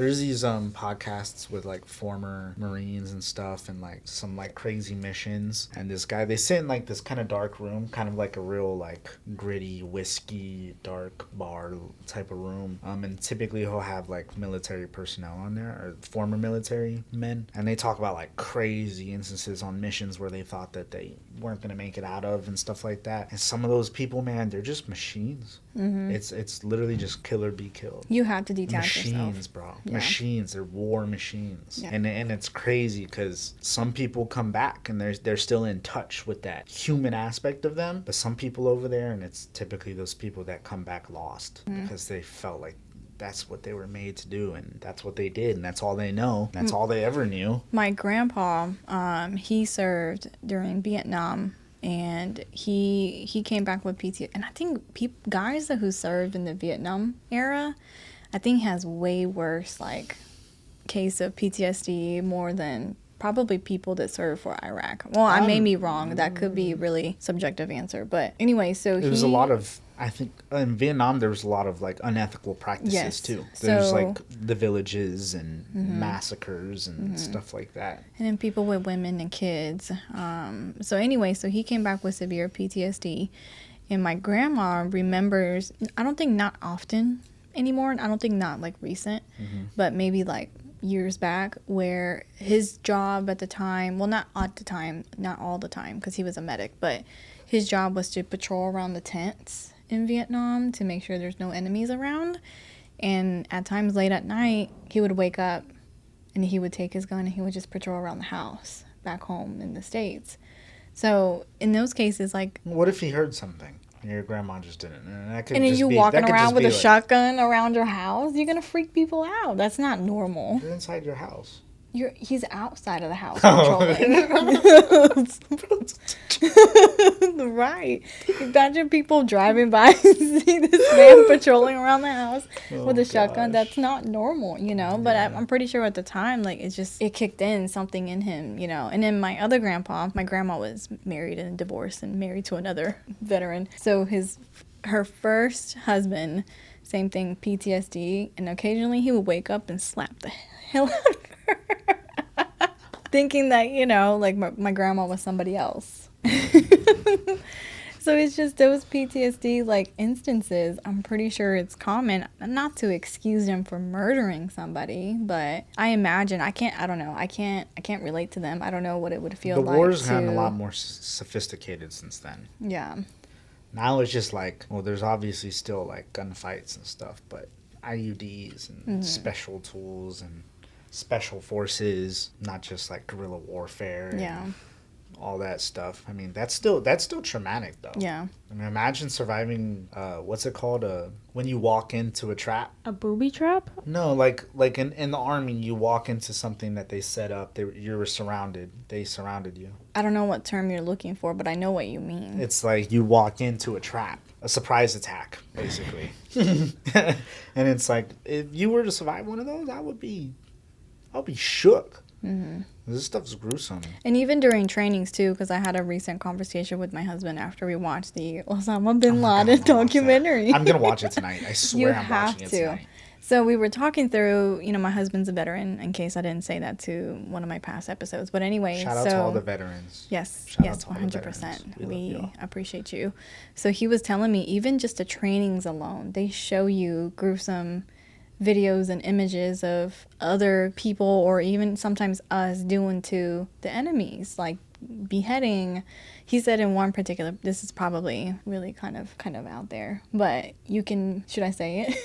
There's these podcasts with like former Marines and stuff, and like some like crazy missions. And this guy, they sit in like this kind of dark room, kind of like a real like gritty whiskey dark bar type of room. And typically he'll have like military personnel on there, or former military men, and they talk about like crazy instances on missions where they thought that they weren't gonna make it out of and stuff like that. And some of those people, man, they're just machines. It's literally just kill or be killed. You have to detach Machines, yourself. bro. Yeah. Machines. They're war machines. Yeah. And it's crazy because some people come back and they're still in touch with that human aspect of them. But some people over there, and it's typically those people that come back lost because they felt like that's what they were made to do, and that's what they did, and that's all they know. That's all they ever knew. My grandpa, he served during Vietnam, and he came back with PTSD. And I think guys who served in the Vietnam era, I think has way worse like case of PTSD more than probably people that serve for Iraq. Well, I may be wrong. That could be a really subjective answer. But anyway, so There was a lot of, I think, in Vietnam, there was a lot of, like, unethical practices, too. There's, like, the villages and massacres and stuff like that. And then people with women and kids. So anyway, so he came back with severe PTSD. And my grandma remembers, I don't think not often anymore. I don't think not, like, recent. But maybe, like, years back, where his job at the time, well, not at the time, not all the time, because he was a medic, but his job was to patrol around the tents in Vietnam to make sure there's no enemies around. And at times late at night, he would wake up and he would take his gun and he would just patrol around the house back home in the States. So in those cases, like, what if he heard something? Your grandma just didn't. And then you walking around with a shotgun around your house, you're going to freak people out. That's not normal. You're inside your house. He's outside of the house patrolling. Right. Imagine people driving by and see this man patrolling around the house with a shotgun. That's not normal, you know. But I'm pretty sure at the time, like, it kicked in something in him, you know. And then my other grandpa, my grandma was married and divorced and married to another veteran. So her first husband, same thing, PTSD, and occasionally he would wake up and slap the hell out of her. Thinking that, you know, like my grandma was somebody else. So it's just those PTSD like instances. I'm pretty sure it's common, not to excuse them for murdering somebody, but I imagine I don't know. I can't relate to them. I don't know what it would feel like. The war's gotten a lot more sophisticated since then. Yeah. Now it's just like, well, there's obviously still like gunfights and stuff, but IUDs and special tools and special forces, not just like guerrilla warfare and all that stuff. I mean, that's still traumatic though. Yeah. I mean, imagine surviving what's it called, when you walk into a trap. A booby trap? No, like in the army, you walk into something that they set up. You were surrounded. They surrounded you. I don't know what term you're looking for, but I know what you mean. It's like you walk into a trap, a surprise attack, basically. And it's like, if you were to survive one of those, I'll be shook. This stuff's gruesome. And even during trainings too, because I had a recent conversation with my husband after we watched the Osama bin Laden documentary. I'm gonna watch it tonight. I swear I'm watching it tonight. So we were talking through, you know, my husband's a veteran, in case I didn't say that to one of my past episodes. But anyway, shout out to all the veterans. Yes, 100%. We appreciate you. So he was telling me, even just the trainings alone, they show you gruesome videos and images of other people, or even sometimes us, doing to the enemies, like beheading. He said in one particular, this is probably really kind of out there, but you can, should I say it?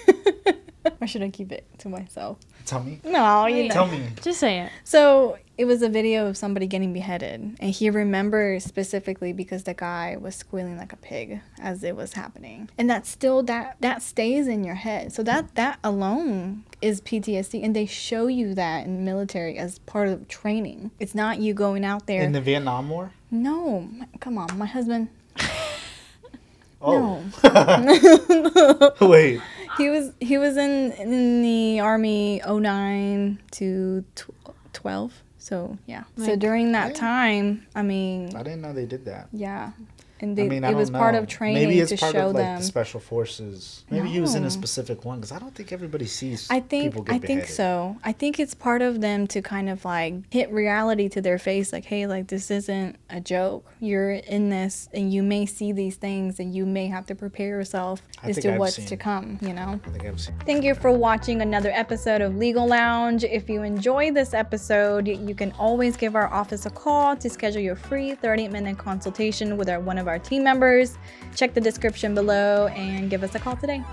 Or should I keep it to myself? Tell me. No, you know. Tell me. Just say it. So it was a video of somebody getting beheaded, and he remembers specifically because the guy was squealing like a pig as it was happening, and that still that stays in your head. So that alone is PTSD, and they show you that in the military as part of training. It's not you going out there in the Vietnam War. No, come on, my husband. Oh. No. Wait. He was in the Army 09 to 12. So, yeah. So during that time, I mean, I didn't know they did that. Yeah. And I mean, I it don't was part know. of training Maybe it's to part show of like them. the special forces. Maybe he was in a No. specific one because I don't think everybody sees I people think get I beheaded. think so. I think it's part of them to kind of like hit reality to their face, like, hey, like this isn't a joke. You're in this, and you may see these things, and you may have to prepare yourself I as think to I've what's seen- to come. You know. I think I've seen. Thank you for watching another episode of Legal Lounge. If you enjoyed this episode, you can always give our office a call to schedule your free 30-minute consultation with one of our team members. Check the description below and give us a call today.